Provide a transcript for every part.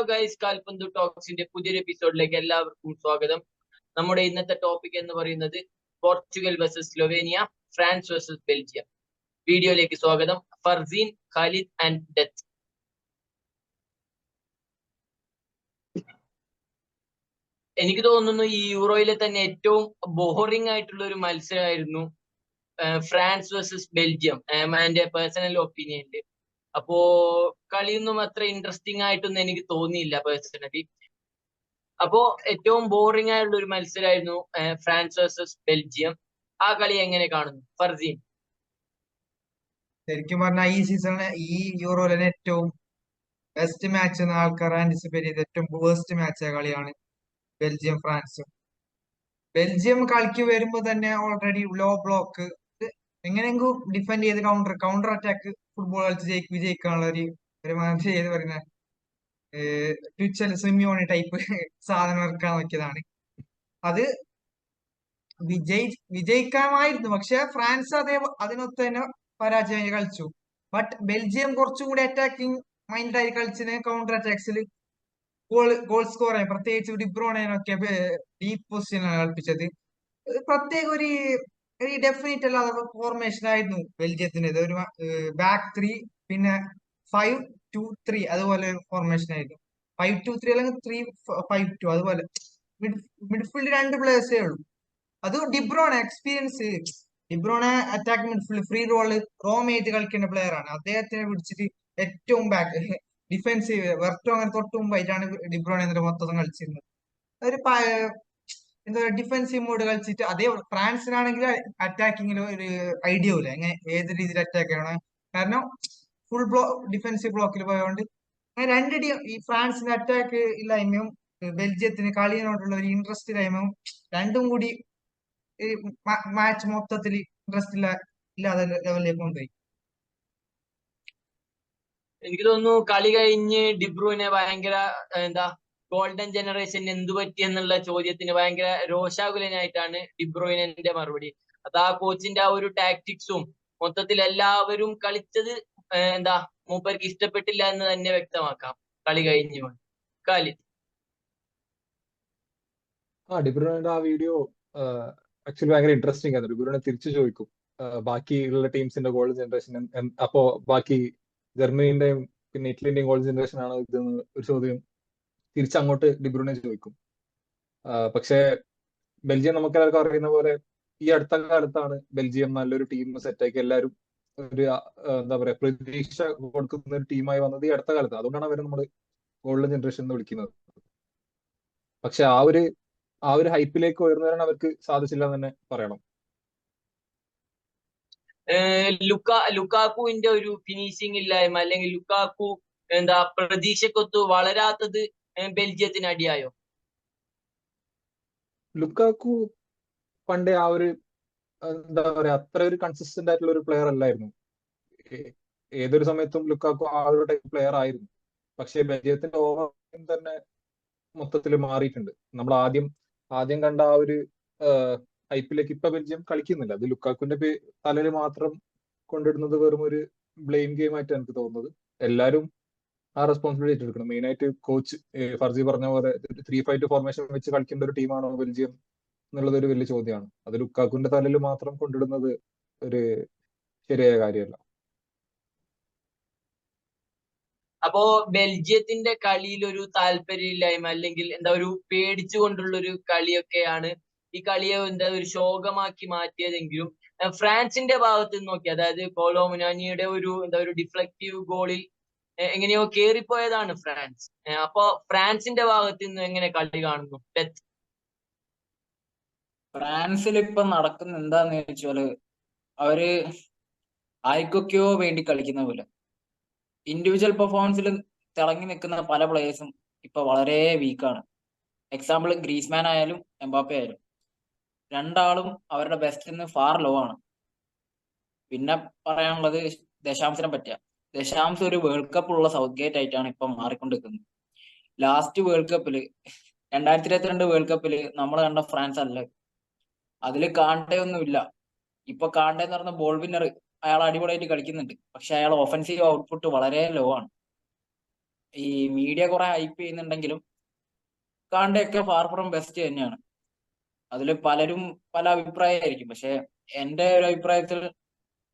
Guys, കാൽപന്തു ടോക്സിന്റെ പുതിയൊരു എപ്പിസോഡിലേക്ക് എല്ലാവർക്കും സ്വാഗതം. നമ്മുടെ ഇന്നത്തെ ടോപ്പിക് എന്ന് പറയുന്നത് Portugal versus Slovenia, France versus Belgium. വീഡിയോയിലേക്ക് സ്വാഗതം. Farseen, Khalid and death. എനിക്ക് തോന്നുന്നു ഈ യൂറോയിലെ തന്നെ ഏറ്റവും ബോറിംഗ് ആയിട്ടുള്ള ഒരു മത്സരമായിരുന്നു ഫ്രാൻസ് വേഴ്സസ് ബെൽജിയം, എന്റെ പേഴ്സണൽ ഒപ്പീനിയനിൽ. അപ്പോ കളിയൊന്നും അത്ര ഇൻട്രസ്റ്റിംഗ് ആയിട്ടൊന്നും എനിക്ക് തോന്നിയില്ല പേഴ്സണലി. അപ്പോ ഏറ്റവും ബോറിംഗ് ആയിട്ടുള്ള ഒരു മത്സരമായിരുന്നു ഫ്രാൻസ് വേഴ്സസ് ബെൽജിയം. ആ കളി എങ്ങനെ കാണുന്നു ഫർസീൻ? ശരിക്കും പറഞ്ഞാൽ ഈ സീസണിലെ ഈ യൂറോയിലെ ഏറ്റവും ബെസ്റ്റ് മാച്ച് എന്ന ആൾക്കാർ ആന്റിസിപ്പേറ്റ് ചെയ്ത ഏറ്റവും വേസ്റ്റ് മാച്ച് കളിയാണ് ബെൽജിയം ഫ്രാൻസും. ബെൽജിയം കളിക്ക് വരുമ്പോ തന്നെ ഓൾറെഡി ലോ ബ്ലോക്ക് എങ്ങനെയെങ്കിലും ഡിഫെൻഡ് ചെയ്ത് കൗണ്ടർ അറ്റാക്ക് ഫുട്ബോൾ കളിച്ച് വിജയിക്കാനുള്ള ഒരു മനസ്സ് ചെയ്ത് പറയുന്ന ട്വിച്ചൽ സിമിയോണി ടൈപ്പ് സാധനം ഇറക്കാൻ നോക്കിയതാണ്. അത് വിജയിക്കാമായിരുന്നു, പക്ഷെ ഫ്രാൻസ് അതിനൊത്ത് തന്നെ പരാജയം കളിച്ചു. ബട്ട് ബെൽജിയം കുറച്ചും കൂടി അറ്റാക്കിംഗ് മൈൻഡായി കളിച്ചിന്. കൗണ്ടർ അറ്റാക്സിൽ ഗോൾ സ്കോർ ആയി, പ്രത്യേകിച്ച് ഡിബ്രോണൊക്കെ ഡീപ് പൊസിഷനാണ് കളിപ്പിച്ചത്. പ്രത്യേക ഒരു ഡെഫിനറ്റ് അല്ലാതെ ഫോർമേഷൻ ആയിരുന്നു ബെൽജിയത്തിൻ്റെത്. ഒരു ബാക്ക് ത്രീ, പിന്നെ 5-2-3 അതുപോലെ ഫോർമേഷൻ ആയിരുന്നു. 5-2-3 അല്ലെങ്കിൽ 3-5-2 അതുപോലെ. മിഡ്ഫീൽഡ് 2 പ്ലേയേഴ്സേ ഉള്ളൂ. അത് ഡിബ്രോണ എക്സ്പീരിയൻസ്. ഡിബ്രോണ അറ്റാക്ക് മിഡ്ഫീൽഡ് ഫ്രീ റോള് റോമേറ്റ് കളിക്കേണ്ട പ്ലെയർ ആണ്. അദ്ദേഹത്തിനെ പിടിച്ചിട്ട് ഏറ്റവും ബാക്ക് ഡിഫെൻസീവ് വെർട്ടോ അങ്ങനെ തൊട്ട് മുമ്പായിട്ടാണ് ഡിബ്രോണ എന്നിട്ട് മൊത്തം കളിച്ചിരുന്നത്. ഒരു എന്താ പറയുക, ഡിഫെൻസീവ് മോഡ് കളിച്ചിട്ട്. അതേ ഫ്രാൻസിനാണെങ്കിൽ അറ്റാക്കിങ്ങിൽ ഒരു ഐഡിയ ഇല്ല എങ്ങനെ ഏത് രീതിയിൽ അറ്റാക്ക് ചെയ്യണം. കാരണം ഫുൾ ഡിഫെൻസീവ് ബ്ലോക്കിൽ പോയതുകൊണ്ട് അങ്ങനെ ഈ ഫ്രാൻസിന്റെ അറ്റാക്ക് ഇല്ലായ്മയും ബെൽജിയത്തിന് കളിയിനോടുള്ള ഒരു ഇൻട്രസ്റ്റ് ഇല്ലായ്മയും രണ്ടും കൂടി മാച്ച് മൊത്തത്തിൽ ഇൻട്രസ്റ്റ് ഇല്ലാതെ ലെവലിലേക്ക് കൊണ്ടുപോയി. എനിക്ക് തോന്നുന്നു കളി കഴിഞ്ഞ് ഡിബ്രൂനെ ഭയങ്കര ഗോൾഡൻ ജനറേഷൻ എന്തു പറ്റി എന്നുള്ള ചോദ്യത്തിന് ഭയങ്കര രോഷാകുലനായിട്ടാണ് ഡിബ്രോയിനെ മറുപടി. അത് ആ കോച്ചിന്റെ ആ ഒരു ടാക്ടിക്സും മൊത്തത്തിൽ എല്ലാവരും കളിച്ചത് മൂപ്പർക്ക് ഇഷ്ടപ്പെട്ടില്ല എന്ന് തന്നെ വ്യക്തമാക്കാം കളി കഴിഞ്ഞുകൊണ്ട്. ഖാലിദ്. ഡിബ്രൂണയുടെ ആ വീഡിയോ ആക്ച്വലി ഭയങ്കര ഇൻട്രസ്റ്റിംഗ് ആണ്. ഡിബ്രൂണെ തിരിച്ചു ചോദിക്കും ബാക്കിയുള്ള ടീംസിന്റെ ഗോൾ ജനറേഷൻ, അപ്പോ ബാക്കി ജർമ്മനിന്റെയും പിന്നെ ഇറ്റലിന്റെയും ഗോൾ ജനറേഷൻ ആണ് ഇതെന്ന് ഒരു ചോദ്യം തിരിച്ചങ്ങോട്ട് ഡിബ്രൂണെ ചോദിക്കും. പക്ഷേ ബെൽജിയം നമുക്കെല്ലാവർക്കും അറിയുന്ന പോലെ ഈ അടുത്ത കാലത്താണ് ബെൽജിയം നല്ലൊരു ടീം സെറ്റാക്കി എല്ലാവരും ഒരു എന്താ പറയാ പ്രതീക്ഷ കൊടുക്കുന്ന ഒരു ടീമായി വന്നത് ഈ അടുത്ത കാലത്ത്. അതുകൊണ്ടാണ് അവരെ നമ്മൾ ഗോൾഡൻ ജനറേഷൻ എന്ന് വിളിക്കുന്നത്. പക്ഷെ ആ ഒരു ഹൈപ്പിലേക്ക് ഉയർന്നു അവർക്ക് സാധിച്ചില്ല എന്ന് തന്നെ പറയണം. ലുക്കാക്കുവിന്റെ ഒരു ഫിനിഷിംഗ് ഇല്ലായ്മ, അല്ലെങ്കിൽ ലുക്കാക്കു പ്രതീക്ഷക്കൊത്ത് വളരാത്തത് ബെൽജിയത്തിന് അടിയായോ? ലുക്കാക്കു പണ്ടേ ആ ഒരു എന്താ പറയാ അത്ര ഒരു കൺസിസ്റ്റന്റ് ആയിട്ടുള്ള ഒരു പ്ലെയർ അല്ലായിരുന്നു. ഏതൊരു സമയത്തും ലുക്കാക്കു ആ ഒരു ടൈപ്പ് പ്ലെയർ ആയിരുന്നു. പക്ഷെ ബെൽജിയത്തിന്റെ ഓവർ തന്നെ മൊത്തത്തിൽ മാറിയിട്ടുണ്ട്. നമ്മൾ ആദ്യം കണ്ട ആ ഒരു ഹൈപ്പിലേക്ക് ഇപ്പൊ ബെൽജിയം കളിക്കുന്നില്ല. അത് ലുക്കാക്കുവിന്റെ തലയിൽ മാത്രം കൊണ്ടിടുന്നത് വെറും ഒരു ബ്ലെയിം ഗെയിം ആയിട്ട് എനിക്ക് തോന്നുന്നത്. എല്ലാവരും ആ റെസ്പോൺസിബിലിറ്റി ഏറ്റെടുക്കണം. മെയിൻ ആയിട്ട് കോച്ച് ഫർസി പറഞ്ഞ പോലെ 3-5-2 ഫോർമേഷൻ വെച്ച് കളിക്കേണ്ട ഒരു ടീമാണോ ബെൽജിയം എന്നുള്ളത് ഒരു വലിയ ചോദ്യമാണ്. അത് ലുക്കാക്കുവിന്റെ തലയിൽ മാത്രം കൊണ്ടിടുന്നത് ഒരു ശരിയായ കാര്യമല്ല. അപ്പോ ബെൽജിയത്തിന്റെ കളിയിൽ ഒരു താല്പര്യമില്ലായ്മ, അല്ലെങ്കിൽ ഒരു പേടിച്ചുകൊണ്ടുള്ള ഒരു കളിയൊക്കെയാണ് ഈ കളിയെ ഒരു ശോകമാക്കി മാറ്റിയതെങ്കിലും ഫ്രാൻസിന്റെ ഭാഗത്ത് നിന്ന് നോക്കി, അതായത് കോലോ മുനാനിയുടെ ഒരു ഡിഫ്ലക്റ്റീവ് ഗോളിൽ എങ്ങനെയോ കേറിപ്പോയതാണ് ഫ്രാൻസ്. അപ്പോ ഫ്രാൻസിന്റെ ഭാഗത്ത് നിന്ന് എങ്ങനെ കളി കാണുന്നു? ഫ്രാൻസിൽ ഇപ്പൊ നടക്കുന്ന എന്താന്ന് വെച്ചാല് അവര് ആർക്കൊക്കെയോ വേണ്ടി കളിക്കുന്ന പോലെ ഇൻഡിവിജ്വൽ പെർഫോമൻസിൽ തിളങ്ങി നിൽക്കുന്ന പല പ്ലേയേഴ്സും ഇപ്പൊ വളരെ വീക്കാണ്. എക്സാമ്പിൾ ഗ്രീസ്മാൻ ആയാലും എംബാപ്പെ ആയാലും രണ്ടാളും അവരുടെ ബെസ്റ്റിൽ നിന്ന് ഫാർ ലോ ആണ്. പിന്നെ പറയാനുള്ളത് ദശാംശനെ പറ്റിയ. ദശാംശം ഒരു വേൾഡ് കപ്പ് ഉള്ള സൗത്ത് ഗേറ്റ് ആയിട്ടാണ് ഇപ്പൊ മാറിക്കൊണ്ടിരിക്കുന്നത്. ലാസ്റ്റ് വേൾഡ് കപ്പില് 2022 വേൾഡ് കപ്പില് നമ്മൾ കണ്ട ഫ്രാൻസ് അല്ല. അതില് കാണ്ടയൊന്നുമില്ല. ഇപ്പൊ കാണ്ടെ എന്ന് പറഞ്ഞ ബോൾ വിന്നർ അയാൾ അടിപൊളിയായിട്ട് കളിക്കുന്നുണ്ട്. പക്ഷെ അയാൾ ഒഫൻസീവ് ഔട്ട്പുട്ട് വളരെ ലോ ആണ്. ഈ മീഡിയ കുറെ ഹൈപ്പ് ചെയ്യുന്നുണ്ടെങ്കിലും കാണ്ടയൊക്കെ ഫാർ ഫ്രം ബെസ്റ്റ് തന്നെയാണ്. അതിൽ പലരും പല അഭിപ്രായമായിരിക്കും. പക്ഷെ എന്റെ ഒരു അഭിപ്രായത്തിൽ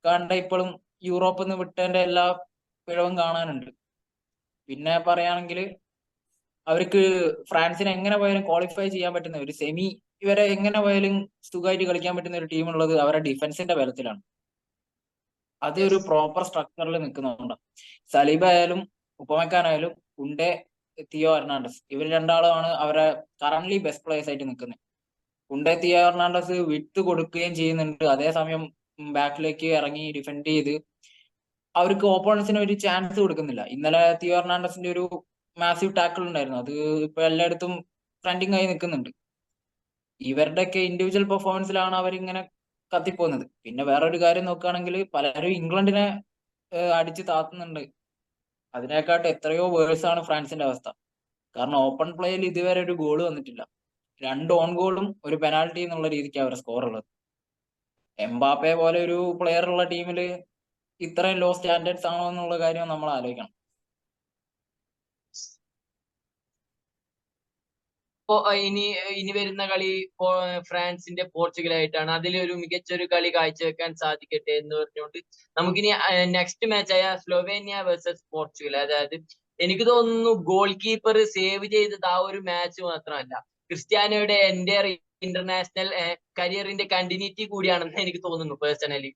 കാണ്ട ഇപ്പോഴും യൂറോപ്പിൽ നിന്ന് വിട്ടതിന്റെ എല്ലാ പിഴവും കാണാനുണ്ട്. പിന്നെ പറയുകയാണെങ്കിൽ അവർക്ക് ഫ്രാൻസിനെ എങ്ങനെ പോയാലും ക്വാളിഫൈ ചെയ്യാൻ പറ്റുന്ന ഒരു സെമി വരെ എങ്ങനെ പോയാലും സുഖമായിട്ട് കളിക്കാൻ പറ്റുന്ന ഒരു ടീം ഉള്ളത് അവരുടെ ഡിഫൻസിന്റെ ബലത്തിലാണ്. അത് ഒരു പ്രോപ്പർ സ്ട്രക്ചറിൽ നിൽക്കുന്നുണ്ട്. സലീബ ആയാലും ഉപമക്കാനായാലും കുണ്ടെ, തിയോ ഹെർണാണ്ടസ് ഇവർ രണ്ടാളുമാണ് അവരെ കറന്റ്ലി ബെസ്റ്റ് പ്ലേയേഴ്സ് ആയിട്ട് നിൽക്കുന്നത്. കുണ്ടെ, തിയോ ഹെർണാണ്ടസ് വിട്ട് കൊടുക്കുകയും ചെയ്യുന്നുണ്ട്. അതേസമയം ബാക്കിലേക്ക് ഇറങ്ങി ഡിഫെൻഡ് ചെയ്ത് അവർക്ക് ഓപ്പോണൻസിന് ഒരു ചാൻസ് കൊടുക്കുന്നില്ല. ഇന്നലെ തിയോ ഹെർണാണ്ടസിന്റെ ഒരു മാസീവ് ടാക്കിൾ ഉണ്ടായിരുന്നു. അത് ഇപ്പൊ എല്ലായിടത്തും ട്രെൻഡിങ് ആയി നിൽക്കുന്നുണ്ട്. ഇവരുടെയൊക്കെ ഇൻഡിവിജ്വൽ പെർഫോമൻസിലാണ് അവരിങ്ങനെ കത്തിപ്പോകുന്നത്. പിന്നെ വേറൊരു കാര്യം നോക്കുകയാണെങ്കിൽ പലരും ഇംഗ്ലണ്ടിനെ അടിച്ച് താത്തുന്നുണ്ട്. അതിനെക്കാട്ട് എത്രയോ വേഴ്സാണ് ഫ്രാൻസിന്റെ അവസ്ഥ. കാരണം ഓപ്പൺ പ്ലേയിൽ ഇതുവരെ ഒരു ഗോൾ വന്നിട്ടില്ല. 2 ഓൺ ഗോളും ഒരു പെനാൽറ്റി എന്നുള്ള രീതിക്ക് അവരുടെ സ്കോർ ഉള്ളത്. എംബാപ്പെ പോലെ ഒരു പ്ലെയർ ഉള്ള ടീമിൽ ഇത്രയും ലോ സ്റ്റാൻഡേർഡ്സ് ആണോ എന്നുള്ള കാര്യം നമ്മൾ ആലോചിക്കണം. ഇനി വരുന്ന കളി ഫ്രാൻസിന്റെ പോർച്ചുഗലായിട്ടാണ്. അതിലൊരു മികച്ചൊരു കളി കാഴ്ചവെക്കാൻ സാധിക്കട്ടെ എന്ന് പറഞ്ഞുകൊണ്ട് നമുക്കിനി നെക്സ്റ്റ് മാച്ചായ സ്ലൊവേനിയ വേഴ്സസ് പോർച്ചുഗൽ. അതായത് എനിക്ക് തോന്നുന്നു ഗോൾ കീപ്പർ സേവ് ചെയ്തത് ആ ഒരു മാച്ച് മാത്രമല്ല, ക്രിസ്ത്യാനോയുടെ എൻറ്റയർ ഇന്റർനാഷണൽ കരിയറിന്റെ കണ്ടിന്യൂറ്റി കൂടിയാണെന്ന് എനിക്ക് തോന്നുന്നു പേഴ്സണലി.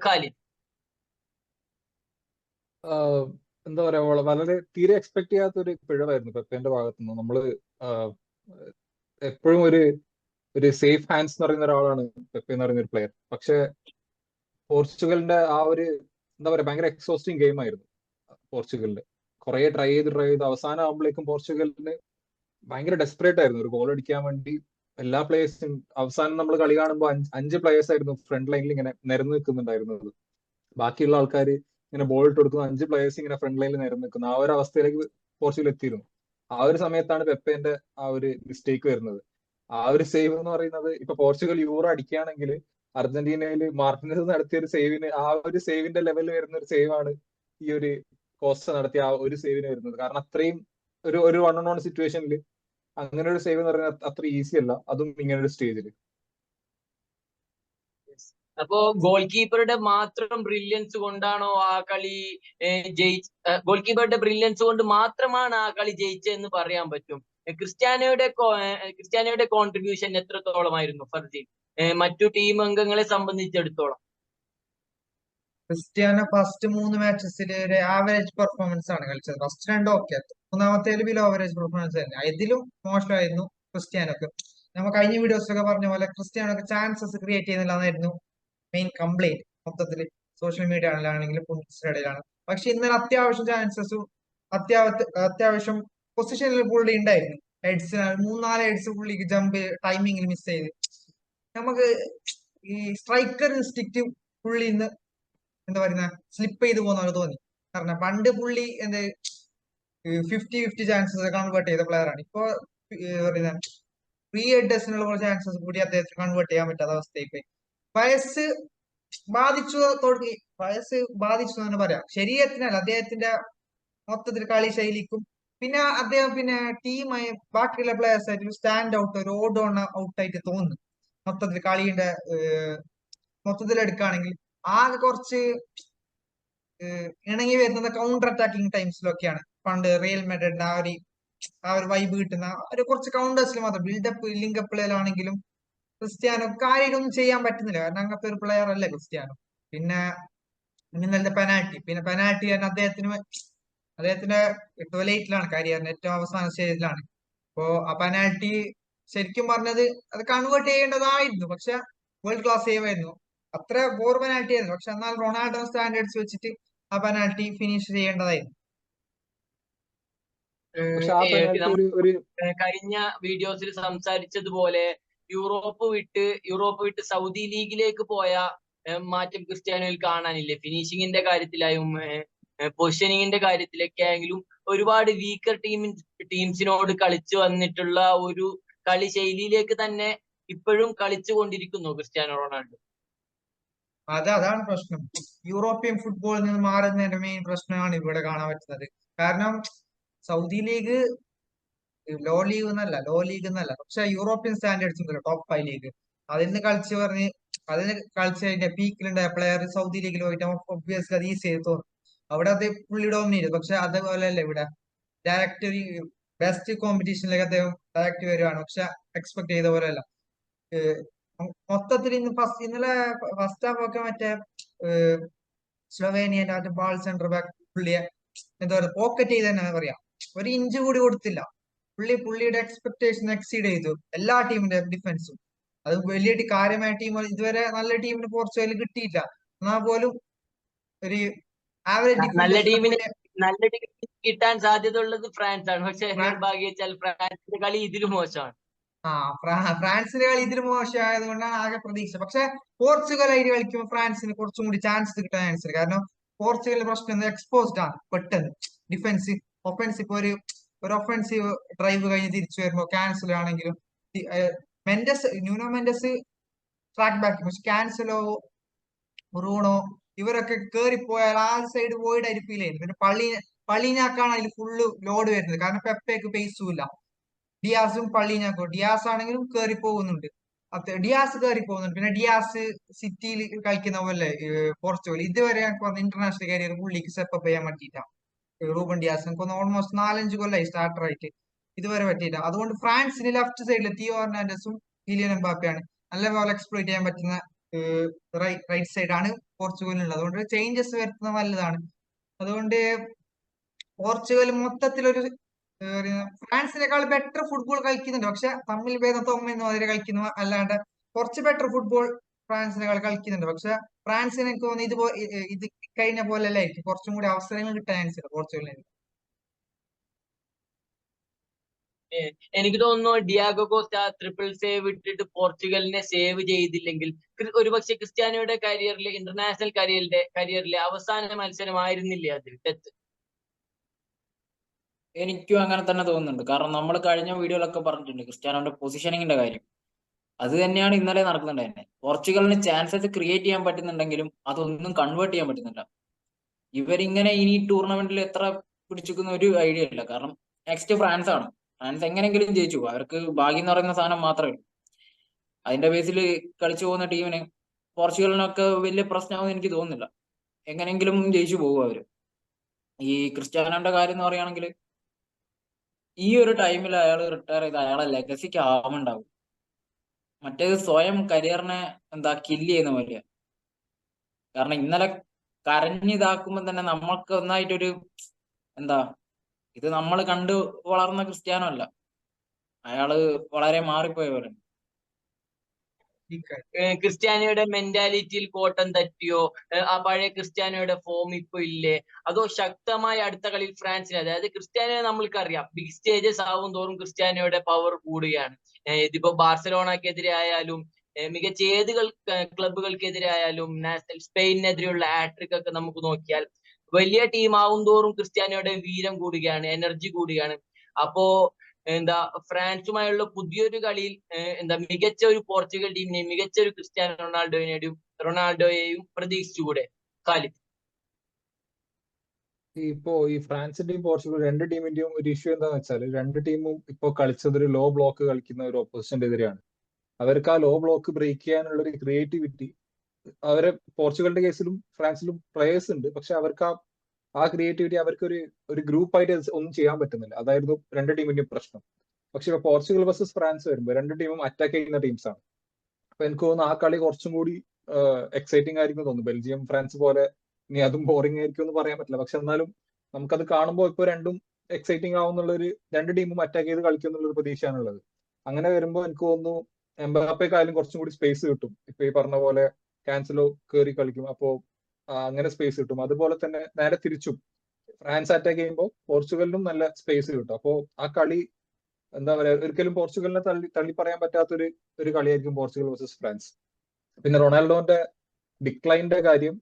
ഖാലിദ്, എന്താ പറയാ, വളരെ തീരെ എക്സ്പെക്ട് ചെയ്യാത്ത ഒരു പിഴവായിരുന്നു പെപ്പേന്റെ ഭാഗത്തുനിന്ന്. നമ്മള് എപ്പോഴും ഒരു സേഫ് ഹാൻഡ്സ് എന്ന് പറയുന്ന ഒരാളാണ് പെപ്പെ എന്ന് പറയുന്ന ഒരു പ്ലെയർ. പക്ഷെ പോർച്ചുഗലിന്റെ ആ ഒരു എന്താ പറയാ ഭയങ്കര എക്സോസ്റ്റിംഗ് ഗെയിം ആയിരുന്നു പോർച്ചുഗലിന്റെ. കുറെ ട്രൈ ചെയ്ത് അവസാനം ആകുമ്പോഴേക്കും പോർച്ചുഗലിന് ഭയങ്കര ഡെസ്പറേറ്റ് ആയിരുന്നു ഒരു ഗോൾ അടിക്കാൻ വേണ്ടി. എല്ലാ പ്ലേയേഴ്സും അവസാനം നമ്മൾ കളി കാണുമ്പോൾ 5 പ്ലേയേഴ്സ് ആയിരുന്നു ഫ്രണ്ട് ലൈനിൽ ഇങ്ങനെ നിരന്ന് നിൽക്കുന്നുണ്ടായിരുന്നത്. ബാക്കിയുള്ള ആൾക്കാർ ഇങ്ങനെ ബോൾ ഇട്ട് കൊടുക്കുന്ന 5 പ്ലേയേഴ്സ് ഇങ്ങനെ ഫ്രണ്ട് ലൈനിൽ നിരന്ന് നിൽക്കുന്ന ആ ഒരു അവസ്ഥയിലേക്ക് പോർച്ചുഗൽ എത്തിയിരുന്നു. ആ ഒരു സമയത്താണ് പെപ്പേന്റെ ആ ഒരു മിസ്റ്റേക്ക് വരുന്നത്. ആ ഒരു സേവ് എന്ന് പറയുന്നത്, ഇപ്പൊ പോർച്ചുഗൽ യൂറോ അടിക്കുകയാണെങ്കിൽ അർജന്റീനയിൽ മാർട്ടിനസ് നടത്തിയ ഒരു സേവിന്, ആ ഒരു സേവിന്റെ ലെവലിൽ വരുന്ന ഒരു സേവ് ആണ് ഈ ഒരു കോസ്റ്റ നടത്തിയ ആ ഒരു സേവിന് വരുന്നത്. കാരണം അത്രയും ഒരു 1-on-1 സിറ്റുവേഷനിൽ അങ്ങനെ ഒരു സേവ് എന്ന് പറയുന്നത് അത്ര ഈസി അല്ല, അതും ഇങ്ങനെ ഒരു സ്റ്റേജിൽ. അപ്പോ ഗോൾ കീപ്പറുടെ മാത്രം ബ്രില്യൻസ് കൊണ്ടാണോ ആ കളി ഗോൾ കീപ്പറുടെ ബ്രില്യൻസ് കൊണ്ട് മാത്രമാണ് ആ കളി ജയിച്ചതെന്ന് പറയാൻ പറ്റും? ക്രിസ്ത്യാനോയുടെ കോൺട്രിബ്യൂഷൻ എത്രത്തോളമായിരുന്നു ഫർദീൻ മറ്റു ടീം അംഗങ്ങളെ സംബന്ധിച്ചിടത്തോളം? ക്രിസ്ത്യാനോ ഫസ്റ്റ് 3 മാച്ചസിൽ ഒരു ആവറേജ് പെർഫോമൻസ് ആണ് കളിച്ചത്. ഫസ്റ്റ് 2 ഓക്കെ, മൂന്നാമത്തേല് ബിലോ ആവറേജ് പെർഫോമൻസ് തന്നെ. ഇതിലും മോശമായിരുന്നു ക്രിസ്ത്യാനോക്ക്. നമ്മൾ കഴിഞ്ഞ വീഡിയോസിലൊക്കെ പറഞ്ഞ പോലെ ക്രിസ്ത്യാനോക്ക് ചാൻസസ് ക്രിയേറ്റ് ചെയ്യുന്നില്ലെന്നായിരുന്നു മെയിൻ കംപ്ലൈന്റ് മൊത്തത്തില്. സോഷ്യൽ മീഡിയ ആണെങ്കിലും ഇടയിലാണ്. പക്ഷെ ഇന്നലെ അത്യാവശ്യം ചാൻസസും അത്യാവശ്യം പൊസിഷനിൽ പുള്ളി ഉണ്ടായിരുന്നു. ഹെഡ്സ് 3-4 ഹെഡ്സ് പുള്ളിക്ക് ജമ്പ് ടൈമിങ്ങിൽ മിസ് ചെയ്ത്. നമുക്ക് ഈ സ്ട്രൈക്കർ ഇൻസ്റ്റിക്റ്റ് പുള്ളി ഇന്ന് എന്താ പറയുന്ന സ്ലിപ്പ് ചെയ്ത് പോകുന്ന തോന്നി. കാരണം പണ്ട് പുള്ളി 50-50 ചാൻസസ് കൺവേർട്ട് ചെയ്ത പ്ലെയർ ആണ്. ഇപ്പൊ പറയുന്ന ഫ്രീ ഹെഡേഴ്സിനുള്ള ചാൻസസ് കൂടി അദ്ദേഹത്തിന് കൺവേർട്ട് ചെയ്യാൻ പറ്റാത്ത അവസ്ഥയിൽ വയസ്സ് ബാധിച്ചു തന്നെ പറയാം. ശരീരത്തിനല്ല, അദ്ദേഹത്തിന്റെ മൊത്തത്തിൽ കളി ശൈലിക്കും പിന്നെ അദ്ദേഹം ടീമായി ബാക്കിയുള്ള പ്ലെയേഴ്സ് ആയിട്ട് സ്റ്റാൻഡ് ഔട്ട്, ഒരു ഓഡ് ഓൺ ഔട്ട് ആയിട്ട് തോന്നുന്നു. മൊത്തത്തിൽ കളിയുടെ മൊത്തത്തിൽ എടുക്കുകയാണെങ്കിൽ ആകെ കുറച്ച് ഇണങ്ങി വരുന്നത് കൗണ്ടർ അറ്റാക്കിംഗ് ടൈംസിലൊക്കെയാണ്. പണ്ട് റിയൽ മാഡ്രിഡിന്റെ ആ ഒരു വൈബ് കിട്ടുന്ന ഒരു കുറച്ച് കൗണ്ടേഴ്സിൽ മാത്രം. ബിൽഡപ്പ് ലിങ്കപ്പിലാണെങ്കിലും ക്രിസ്ത്യാനോ കാര്യമൊന്നും ചെയ്യാൻ പറ്റുന്നില്ല. കാരണം അങ്ങനത്തെ ഒരു പ്ലെയർ അല്ല ക്രിസ്ത്യാനോ. പിന്നെ ഇന്നലത്തെ പെനാൽറ്റി തന്നെ അദ്ദേഹത്തിന്റെ ട്വലൈറ്റിലാണ്, കരിയറിന്റെ ഏറ്റവും അവസാന സ്റ്റേജിലാണ്. അപ്പോ ആ പെനാൽറ്റി ശരിക്കും പറഞ്ഞത് അത് കൺവേർട്ട് ചെയ്യേണ്ടതായിരുന്നു. പക്ഷെ വേൾഡ് ക്ലാസ് സേവ് ആയിരുന്നു. അത്ര ബോർ പെനാൽറ്റി ആയിരുന്നു. പക്ഷെ എന്നാൽ റൊണാൾഡോ സ്റ്റാൻഡേർഡ്സ് വെച്ചിട്ട് ആ പെനാൽറ്റി ഫിനിഷ് ചെയ്യേണ്ടതായിരുന്നു. പക്ഷെ ആ പെനാൽറ്റി ഒരു കഴിഞ്ഞ വീഡിയോസിൽ സംസാരിച്ചതുപോലെ യൂറോപ്പ് വിട്ട് സൗദി ലീഗിലേക്ക് പോയ മാറ്റം ക്രിസ്ത്യാനോയിൽ കാണാനില്ലേ? ഫിനിഷിങ്ങിന്റെ കാര്യത്തിലായും പൊസിഷനിങ്ങിന്റെ കാര്യത്തിലൊക്കെ ആയെങ്കിലും ഒരുപാട് വീക്കർ ടീംസിനോട് കളിച്ചു വന്നിട്ടുള്ള ഒരു കളി ശൈലിയിലേക്ക് തന്നെ ഇപ്പോഴും കളിച്ചു കൊണ്ടിരിക്കുന്നു ക്രിസ്ത്യാനോ റൊണാൾഡോ. അതാണ് പ്രശ്നം. യൂറോപ്യൻ ഫുട്ബോളിൽ നിന്ന് മാറുന്നതിന്റെ മെയിൻ പ്രശ്നമാണ് ഇവിടെ കാണാൻ പറ്റുന്നത്. കാരണം സൗദി ലീഗ് ലോ ലീഗ് എന്നല്ല, പക്ഷെ യൂറോപ്യൻ സ്റ്റാൻഡേർഡ്സ് ഉണ്ടല്ലോ, ടോപ്പ് 5 ലീഗ്. അതിന് കളിച്ച് പറഞ്ഞ് അതിന് കളിച്ച് കഴിഞ്ഞ പീക്കിലുണ്ടായ പ്ലെയർ സൗദി ലീഗിൽ പോയിട്ട് ഒബ്വിയസ്ലി അത് ഈസി ആയി തോന്നും. അവിടെ അത് പുള്ളി ഡോമിനേറ്റ് ചെയ്തു. പക്ഷെ അതേപോലെയല്ല ഇവിടെ ഡയറക്റ്റ് ഒരു ബെസ്റ്റ് കോമ്പറ്റീഷനിലേക്ക് അദ്ദേഹം ഡയറക്റ്റ് വരുവാണ്. പക്ഷെ എക്സ്പെക്ട് ചെയ്ത പോലെയല്ല. മൊത്തത്തിൽ ഇന്നലെ ഫസ്റ്റ് ഹാഫ് ഒക്കെ മറ്റേ സ്ലൊവേനിയന്റെ മറ്റേ ബാൾ സെന്റർ ബാക്ക് പുള്ളിയെ എന്താ പറയുക പോക്കറ്റ് ചെയ്ത് തന്നെ പറയാം. ഒരു ഇഞ്ച് കൂടി കൊടുത്തില്ല. പുള്ളിയുടെ എക്സ്പെക്ടേഷൻ എക്സീഡ് ചെയ്തു എല്ലാ ടീമിന്റെ ഡിഫൻസും. അത് വലിയ കാര്യമായ ടീം ഇതുവരെ നല്ല ടീമിന് പോർച്ചുഗൽ കിട്ടിയില്ല. എന്നാൽ പോലും ഒരു ആവറേജ് നല്ല ടീമിന് ഡിഫൻഡേഴ്സിനെ കിട്ടാൻ സാധ്യത ഉള്ളത് ഫ്രാൻസ് ആണ്. പക്ഷെ നിർഭാഗ്യവശാൽ ഫ്രാൻസിന്റെ കളി ഇതിലും മോശമാണ്. ഫ്രാൻസിന്റെ കളി ഇതിൽ മോശമായത് കൊണ്ടാണ് ആകെ പ്രതീക്ഷ. പക്ഷെ പോർച്ചുഗൽ ആയിട്ട് കളിക്കുമ്പോൾ ഫ്രാൻസിന് കുറച്ചും കൂടി ചാൻസ് കിട്ടാൻ ചാൻസ് ഉണ്ട്. കാരണം പോർച്ചുഗലിന്റെ പ്രശ്നം എക്സ്പോസ്ഡ് ആണ് പെട്ടെന്ന്. ഡിഫൻസ് ഒഫൻസീവ് ഒരു ഒഫൻസീവ് ഡ്രൈവ് കഴിഞ്ഞ് തിരിച്ചു വരുമ്പോൾ ക്യാൻസൽ ആണെങ്കിലും ന്യൂനോ മെൻഡസ് ട്രാക്ക് ബാക്ക്, പക്ഷെ ക്യാൻസലോ ബ്രൂണോ ഇവരൊക്കെ കേറിപ്പോയാൽ ആ സൈഡ് വോയിഡ് ആയിട്ട് ഫീൽ ചെയ്യുന്നു. പിന്നെ പള്ളിഞ്ഞാക്കാണ് അതിൽ ഫുള്ള് ലോഡ് വരുന്നത്. കാരണം പെപ്പയ്ക്ക് പേസും ഇല്ല. ഡിയാസും പള്ളിഞ്ഞാക്കും ഡിയാസ് ആണെങ്കിലും കേറി പോകുന്നുണ്ട്. ഡിയാസ് കേറി പോകുന്നുണ്ട്. പിന്നെ ഡിയാസ് സിറ്റിയിൽ കളിക്കുന്ന പോലെ പോർച്ചുഗൽ ഇതുവരെ ഇന്റർനാഷണൽ കരിയർ പുള്ളിക്ക് സ്റ്റെപ്പ് ചെയ്യാൻ പറ്റിയില്ല. റൂബൻ ഡിയാസ് എനിക്കൊന്ന് ഓൾമോസ്റ്റ് 4-5 കൊല്ലായി സ്റ്റാർട്ടർ ആയിട്ട് ഇതുവരെ പറ്റിയില്ല. അതുകൊണ്ട് ഫ്രാൻസിന് ലെഫ്റ്റ് സൈഡിൽ തിയോ ഹെർണാണ്ടസും കിലിയൻ എംബാപ്പയാണ് നല്ലപോലെ എക്സ്പ്ലോയിറ്റ് ചെയ്യാൻ പറ്റുന്ന റൈറ്റ് സൈഡാണ് പോർച്ചുഗലിനുള്ളത്. അതുകൊണ്ട് ചേഞ്ചസ് വരുത്തുന്നത് നല്ലതാണ്. അതുകൊണ്ട് പോർച്ചുഗൽ മൊത്തത്തിലൊരു ഫ്രാൻസിനേക്കാൾ ബെറ്റർ ഫുട്ബോൾ കളിക്കുന്നുണ്ട്. പക്ഷെ തമ്മിൽ ഭേദം തൊമ്മെന്ന് മാതിരി കളിക്കുന്നു. അല്ലാണ്ട് കുറച്ച് ബെറ്റർ ഫുട്ബോൾ ഫ്രാൻസിനേക്കാൾ കളിക്കുന്നുണ്ട്. പക്ഷെ ഫ്രാൻസിന് എനിക്ക് തോന്നുന്നു ഇത് കഴിഞ്ഞ പോലെ അല്ലായിരിക്കും. കുറച്ചും കൂടി അവസരങ്ങൾ കിട്ടാൻ ചാൻസ് പോർച്ചുഗലിന്. എനിക്ക് തോന്നുന്നു ഡിയാഗോ കോസ്റ്റ ട്രിപ്പിൾ സേവ് ഇട്ടിട്ട് പോർച്ചുഗലിനെ സേവ് ചെയ്തില്ലെങ്കിൽ ഒരുപക്ഷെ ക്രിസ്ത്യാനോയുടെ കരിയറിലെ ഇന്റർനാഷണൽ കരിയറിലെ അവസാന മത്സരമായിരുന്നില്ലേ അത് ഡെത്ത്? എനിക്കും അങ്ങനെ തന്നെ തോന്നുന്നുണ്ട്. കാരണം നമ്മൾ കഴിഞ്ഞ വീഡിയോയിലൊക്കെ പറഞ്ഞിട്ടുണ്ട് ക്രിസ്ത്യാനോന്റെ പൊസിഷനിങ്ങിന്റെ കാര്യം. അത് തന്നെയാണ് ഇന്നലെ നടക്കുന്നുണ്ടായിരുന്നത്. പോർച്ചുഗലിന് ചാൻസസ് ക്രിയേറ്റ് ചെയ്യാൻ പറ്റുന്നുണ്ടെങ്കിലും അതൊന്നും കൺവേർട്ട് ചെയ്യാൻ പറ്റുന്നില്ല. ഇവരിങ്ങനെ ഇനി ടൂർണമെന്റിൽ എത്ര പിടിച്ചിരിക്കുന്ന ഒരു ഐഡിയ ഇല്ല. കാരണം നെക്സ്റ്റ് ഫ്രാൻസ് ആണ്. ഫ്രാൻസ് എങ്ങനെയെങ്കിലും ജയിച്ചു. അവർക്ക് ഭാഗ്യം എന്ന് പറയുന്ന സാധനം മാത്രമേ ഉള്ളൂ. അതിന്റെ ബേസിൽ കളിച്ചു പോകുന്ന ടീമിന് പോർച്ചുഗലിനൊക്കെ വലിയ പ്രശ്നമാണെന്ന് എനിക്ക് തോന്നുന്നില്ല. എങ്ങനെയെങ്കിലും ജയിച്ചു പോകും അവര്. ഈ ക്രിസ്ത്യാനോന്റെ കാര്യം എന്ന് പറയുകയാണെങ്കിൽ ഈ ഒരു ടൈമിൽ അയാൾ റിട്ടയർ ചെയ്ത് അയാളെ ലെഗസിക്ക് ആവുന്നുണ്ടാവും. മറ്റേത് സ്വയം കരിയറിനെ കില്ല് ചെയ്യുന്ന പോലെയാ. കാരണം ഇന്നലെ കരഞ്ഞിതാക്കുമ്പോൾ തന്നെ നമ്മൾക്ക് ഒന്നായിട്ടൊരു ഇത് നമ്മൾ കണ്ടു വളർന്ന ക്രിസ്ത്യാനോ അല്ല. അയാള് വളരെ മാറിപ്പോയവരാണ്. ക്രിസ്ത്യാനോയുടെ മെന്റാലിറ്റിയിൽ കോട്ടം തട്ടിയോ? ആ പഴയ ക്രിസ്ത്യാനോയുടെ ഫോം ഇപ്പൊ ഇല്ലേ? അതോ ശക്തമായ അടുത്ത കളിയിൽ ഫ്രാൻസിന്, അതായത് ക്രിസ്ത്യാനോയെ നമ്മൾക്കറിയാം ബിഗ് സ്റ്റേജസ് ആവും തോറും ക്രിസ്ത്യാനോയുടെ പവർ കൂടുകയാണ്. ഇതിപ്പോ ബാർസലോണക്കെതിരെ ആയാലും മികച്ച ഏത് ക്ലബുകൾക്കെതിരെ ആയാലും സ്പെയിനെതിരെയുള്ള ഹാട്രിക് ഒക്കെ നമുക്ക് നോക്കിയാൽ വലിയ ടീം ആവും തോറും ക്രിസ്ത്യാനോയുടെ വീര്യം കൂടുകയാണ്, എനർജി കൂടുകയാണ്. അപ്പോ ഫ്രാൻസുമായുള്ള പുതിയൊരു കളിയിൽ മികച്ച ഒരു പോർച്ചുഗൽ ടീമിനെയും മികച്ച ഒരു ക്രിസ്ത്യാനോ റൊണാൾഡോയെയും പ്രതീക്ഷിച്ചുകൂടെ ഖാലിദ്? ഇപ്പോ ഈ ഫ്രാൻസിന്റെയും പോർച്ചുഗൽ രണ്ട് ടീമിന്റെയും ഒരു ഇഷ്യൂ എന്താന്ന് വെച്ചാൽ രണ്ട് ടീമും ഇപ്പോ കളിച്ചത് ഒരു ലോ ബ്ലോക്ക് കളിക്കുന്ന ഒരു ഓപ്പോസിഷന്റെ എതിരെയാണ്. അവർക്ക് ആ ലോ ബ്ലോക്ക് ബ്രേക്ക് ചെയ്യാനുള്ള ഒരു ക്രിയേറ്റിവിറ്റി അവരെ പോർച്ചുഗലിന്റെ കേസിലും ഫ്രാൻസിലും പ്ലേയേഴ്സ് ഉണ്ട്. പക്ഷെ അവർക്ക് ആ ക്രിയേറ്റിവിറ്റി അവർക്ക് ഒരു ഗ്രൂപ്പായിട്ട് ഒന്നും ചെയ്യാൻ പറ്റുന്നില്ല. അതായിരുന്നു രണ്ട് ടീമിന്റെയും പ്രശ്നം. പക്ഷെ ഇപ്പൊ പോർച്ചുഗൽ വേഴ്സസ് ഫ്രാൻസ് വരുമ്പോൾ രണ്ട് ടീമും അറ്റാക്ക് ചെയ്യുന്ന ടീംസ് ആണ്. അപ്പൊ എനിക്ക് തോന്നുന്നു ആ കളി കുറച്ചും കൂടി എക്സൈറ്റിംഗ് ആയിരിക്കും തോന്നുന്നു. ബെൽജിയം ഫ്രാൻസ് പോലെ ഇനി അതും ബോറിംഗ് ആയിരിക്കും എന്ന് പറയാൻ പറ്റില്ല. പക്ഷെ എന്നാലും നമുക്കത് കാണുമ്പോൾ ഇപ്പൊ രണ്ടും എക്സൈറ്റിംഗ് ആവുന്നുള്ളൊരു രണ്ട് ടീമും അറ്റാക്ക് ചെയ്ത് കളിക്കും എന്നുള്ളൊരു പ്രതീക്ഷയാണുള്ളത്. അങ്ങനെ വരുമ്പോൾ എനിക്ക് തോന്നുന്നു എംബാപ്പയ്ക്കായാലും കുറച്ചും കൂടി സ്പേസ് കിട്ടും. ഇപ്പൊ ഈ പറഞ്ഞ പോലെ ക്യാൻസലോ കയറി കളിക്കും. അപ്പോ അങ്ങനെ സ്പേസ് കിട്ടും. അതുപോലെ തന്നെ നേരെ തിരിച്ചും ഫ്രാൻസ് അറ്റാക്ക് ചെയ്യുമ്പോൾ പോർച്ചുഗലിനും നല്ല സ്പേസ് കിട്ടും. അപ്പോ ആ കളി ഒരിക്കലും പോർച്ചുഗലിനെ തള്ളി പറയാൻ പറ്റാത്തൊരു കളിയായിരിക്കും പോർച്ചുഗൽ വേഴ്സസ് ഫ്രാൻസ്. പിന്നെ റൊണാൾഡോന്റെ ഡിക്ലൈനിന്റെ കാര്യം,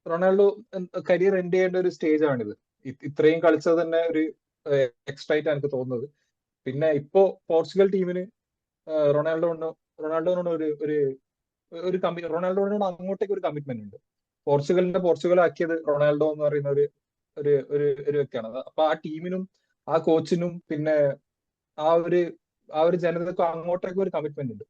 റൊണാൾഡോ കരിയർ എൻഡ് ചെയ്യേണ്ട ഒരു സ്റ്റേജ് ആണിത്. ഇത്രയും കളിച്ചത് തന്നെ ഒരു എക്സ്ട്രാ ആയിട്ട് എനിക്ക് തോന്നുന്നത്. പിന്നെ ഇപ്പോ പോർച്ചുഗൽ ടീമിന് റൊണാൾഡോനോട് റൊണാൾഡോനോട് അങ്ങോട്ടേക്ക് ഒരു കമ്മിറ്റ്മെന്റ് ഉണ്ട്. പോർച്ചുഗൽ ആക്കിയത് റൊണാൾഡോ എന്ന് പറയുന്ന ഒരു വ്യക്തിയാണ്. അപ്പൊ ആ ടീമിനും ആ കോച്ചിനും പിന്നെ ആ ഒരു ജനതക്കും അങ്ങോട്ടേക്ക് ഒരു കമ്മിറ്റ്മെന്റ് ഉണ്ട്.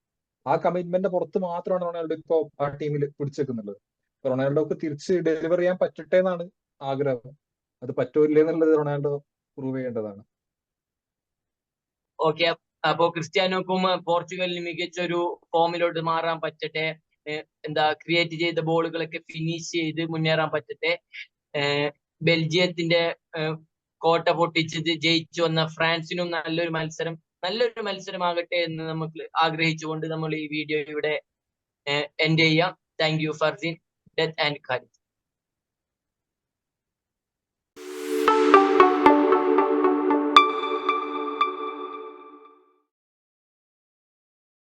ആ കമ്മിറ്റ്മെന്റ് പുറത്ത് മാത്രമാണ് റൊണാൾഡോ ഇപ്പോ ആ ടീമിൽ പിടിച്ചേക്കുന്നുള്ളത്. റൊണാൾഡോക്ക് തിരിച്ച് ഡെലിവർ ചെയ്യാൻ പറ്റട്ടെ എന്നാണ് ആഗ്രഹം. അത് പറ്റൂല്ലേ എന്നുള്ളത് റൊണാൾഡോ പ്രൂവ് ചെയ്യേണ്ടതാണ്. ഓക്കെ, അപ്പോ ക്രിസ്ത്യാനോക്കും പോർച്ചുഗലിന് മികച്ചൊരു ഫോമിലോട്ട് മാറാൻ പറ്റട്ടെ. എന്താ ക്രിയേറ്റ് ചെയ്ത ബോളുകളൊക്കെ ഫിനിഷ് ചെയ്ത് മുന്നേറാൻ പറ്റട്ടെ. ബെൽജിയത്തിന്റെ കോട്ട പൊട്ടിച്ചത് ജയിച്ചു വന്ന ഫ്രാൻസിനും നല്ലൊരു മത്സരമാകട്ടെ എന്ന് നമുക്ക് ആഗ്രഹിച്ചുകൊണ്ട് നമ്മൾ ഈ വീഡിയോ ഇവിടെ എൻഡ് ചെയ്യാം. Thank you Farseen, death and Khalid.